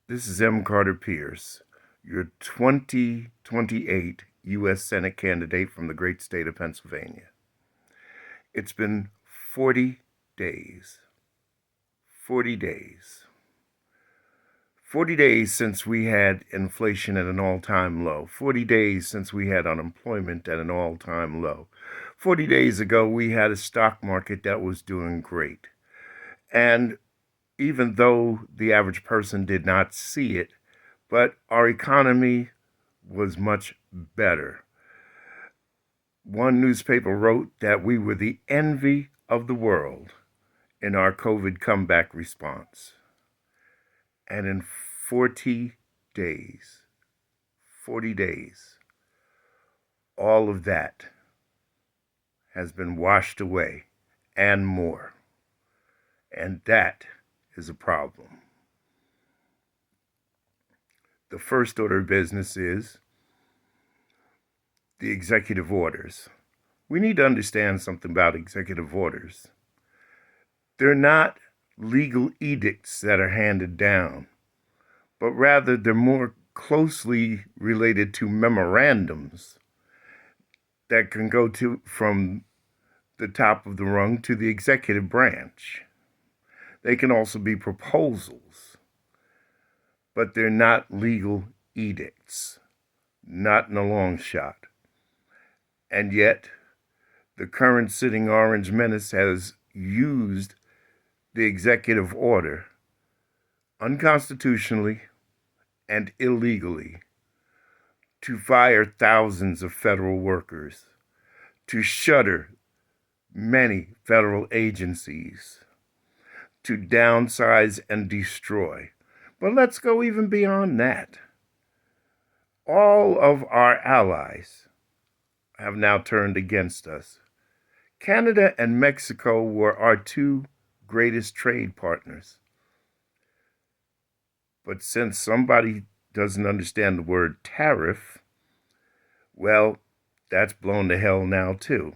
This is M. Carter Pierce, your 2028 U.S. Senate candidate from the great state of Pennsylvania. It's been 40 days. 40 days. 40 days since we had inflation at an all-time low. 40 days since we had unemployment at an all-time low. 40 days ago, we had a stock market that was doing great. And even though the average person did not see it, but our economy was much better. One newspaper wrote that we were the envy of the world in our COVID comeback response. And in 40 days, all of that has been washed away and more. And that is a problem. The first order of business is the executive orders. We need to understand something about executive orders. They're not legal edicts that are handed down, but rather they're more closely related to memorandums that can go from the top of the rung to the executive branch. They can also be proposals, but they're not legal edicts, not in a long shot. And yet, the current sitting Orange Menace has used the executive order unconstitutionally and illegally to fire thousands of federal workers, to shutter many federal agencies, to downsize and destroy. But let's go even beyond that. All of our allies have now turned against us. Canada and Mexico were our two greatest trade partners. But since somebody doesn't understand the word tariff, well, that's blown to hell now too.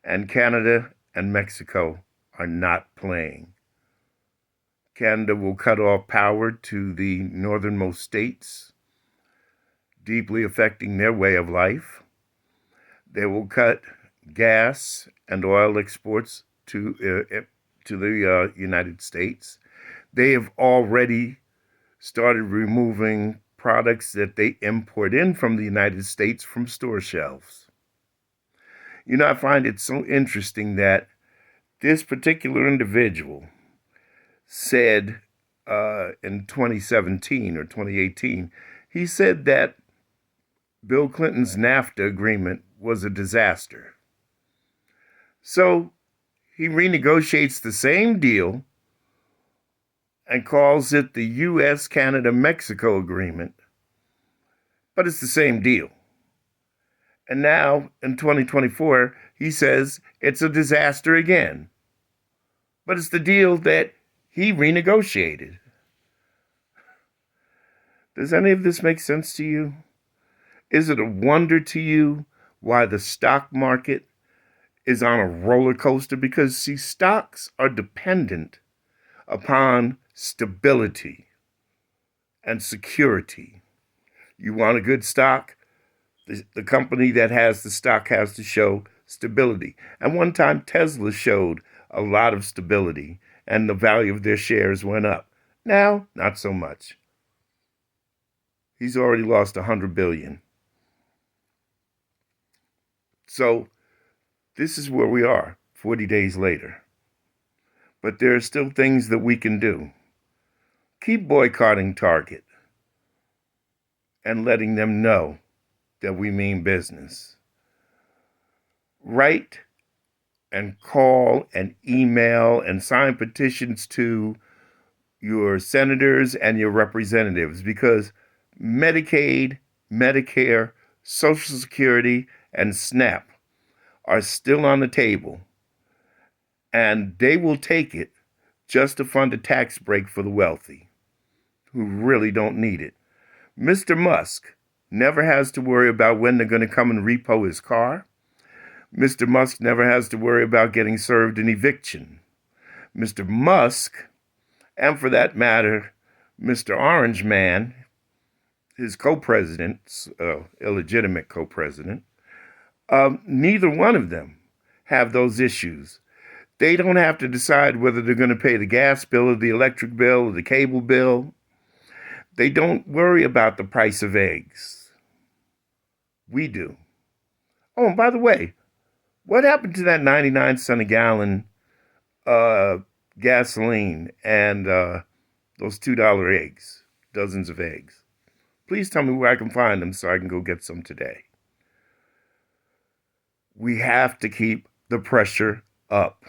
And Canada and Mexico are not playing. Canada will cut off power to the northernmost states, deeply affecting their way of life. They will cut gas and oil exports to the United States. They have already started removing products that they import in from the United States from store shelves. You know, I find it so interesting that this particular individual said in 2017 or 2018, he said that Bill Clinton's NAFTA agreement was a disaster. So he renegotiates the same deal and calls it the U.S. Canada-Mexico agreement, but it's the same deal. And now in 2024, he says it's a disaster again, but it's the deal that he renegotiated. Does any of this make sense to you? Is it a wonder to you why the stock market is on a roller coaster? Because, see, stocks are dependent upon stability and security. You want a good stock? The company that has the stock has to show stability. And one time Tesla showed a lot of stability and the value of their shares went up. Now, not so much. He's already lost $100 billion. So this is where we are 40 days later. But there are still things that we can do. Keep boycotting Target and letting them know that we mean business. Write and call and email and sign petitions to your senators and your representatives, because Medicaid, Medicare, Social Security, and SNAP are still on the table, and they will take it just to fund a tax break for the wealthy who really don't need it. Mr. Musk never has to worry about when they're going to come and repo his car. Mr. Musk never has to worry about getting served an eviction. Mr. Musk, and for that matter, Mr. Orange Man, his co-president, illegitimate co-president, neither one of them have those issues. They don't have to decide whether they're going to pay the gas bill or the electric bill or the cable bill. They don't worry about the price of eggs. We do. Oh, and by the way, what happened to that 99 cent a gallon gasoline and those $2 eggs, dozens of eggs? Please tell me where I can find them so I can go get some today. We have to keep the pressure up.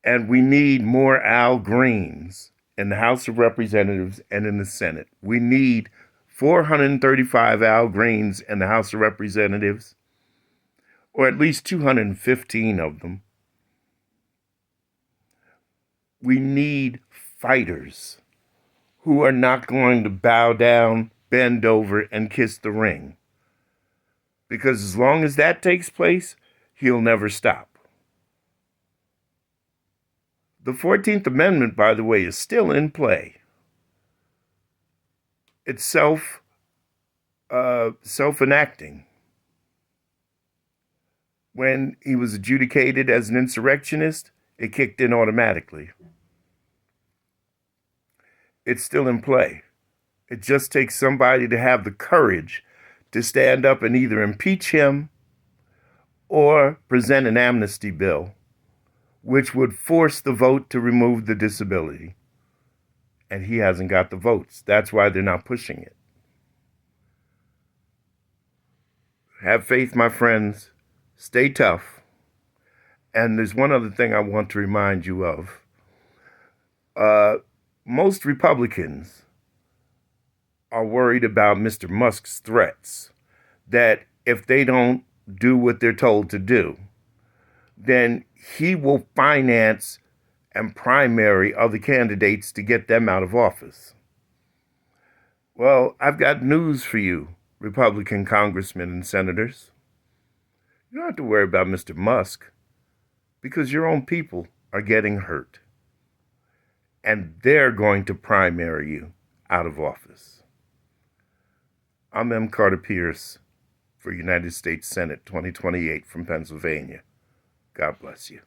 And we need more Al Greens in the House of Representatives and in the Senate. We need 435 Al Greens in the House of Representatives, or at least 215 of them. We need fighters who are not going to bow down, bend over, and kiss the ring. Because as long as that takes place, he'll never stop. The 14th Amendment, by the way, is still in play. It's self-enacting. When he was adjudicated as an insurrectionist, it kicked in automatically. It's still in play. It just takes somebody to have the courage to stand up and either impeach him or present an amnesty bill, which would force the vote to remove the disability. And he hasn't got the votes. That's why they're not pushing it. Have faith, my friends. Stay tough. And there's one other thing I want to remind you of. Most Republicans are worried about Mr. Musk's threats that if they don't do what they're told to do, then he will finance and primary other candidates to get them out of office. Well, I've got news for you, Republican congressmen and senators. You don't have to worry about Mr. Musk because your own people are getting hurt. And they're going to primary you out of office. I'm M. Carter Pierce for United States Senate 2028 from Pennsylvania. God bless you.